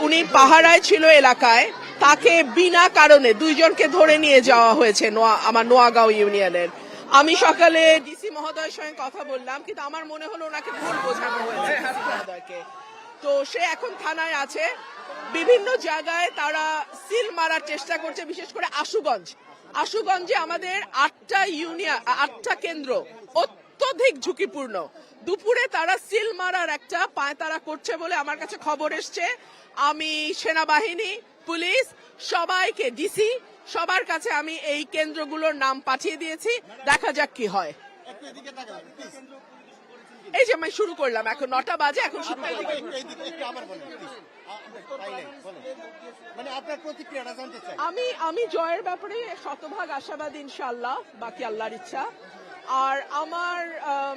উনি পাহারায় ছিল এলাকায়, তাকে বিনা কারণে দুইজনকে ধরে নিয়ে যাওয়া হয়েছে আমার নোয়াগাঁও ইউনিয়নের। আমি সকালে ডিসি মহোদয়ের সঙ্গে কথা বললাম, কিন্তু আমার মনে হলো ওনাকে ভুল বোঝানো হয়েছে ডিসি মহোদয়কে। তো সে এখন থানায় আছে। বিভিন্ন জায়গায় তারা সিল মারার চেষ্টা করছে, বিশেষ করে আশুগঞ্জে আমাদের 8টা কেন্দ্র অত্যধিক ঝুঁকিপূর্ণ। দুপুরে তারা সিল মারার একটা পায়তারা করছে বলে আমার কাছে খবর এসছে। আমি সেনাবাহিনী, পুলিশ, সবাইকে, ডিসি সবার কাছে আমি এই কেন্দ্রগুলোর নাম পাঠিয়ে দিয়েছি। দেখা যাক কি হয়। এই যে আমি শুরু করলাম, এখন 9টা বাজে, এখন শুরু করলাম। আমি জয়ের ব্যাপারে শতভাগ আশাবাদী, ইনশাআল্লাহ, বাকি আল্লাহর ইচ্ছা। আর আমার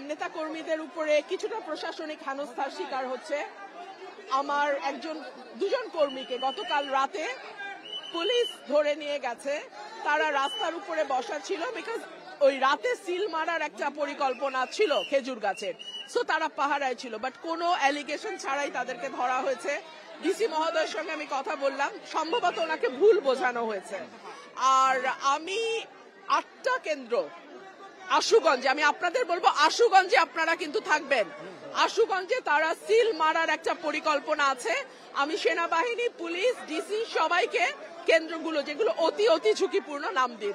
নেতা কর্মীদের উপরে কিছুটা প্রশাসনিক হেনস্থার শিকার হচ্ছে। আমার দুজন কর্মীকে গতকাল রাতে পুলিশ ধরে নিয়ে গেছে। তারা রাস্তার উপরে বসা ছিল, বিকজ ওই রাতে সিল মারার একটা পরিকল্পনা ছিল খেজুর গাছের, সো তারা পাহারায় ছিল, বাট কোনো অ্যালিগেশন ছাড়াই তাদেরকে ধরা হয়েছে। ডিসি মহোদয়ের সঙ্গে আমি কথা বললাম, সম্ভবত ওনাকে ভুল বোঝানো হয়েছে। আর আমি 8টা কেন্দ্র আশুগঞ্জে, আমি আপনাদের বলবো আশুগঞ্জে আপনারা কিন্তু থাকবেন। আশুগঞ্জে তারা সিল মারার একটা পরিকল্পনা আছে। আমি সেনাবাহিনী, পুলিশ, ডিসি সবাইকে কেন্দ্রগুলো যেগুলো অতি ঝুঁকিপূর্ণ নাম দিই।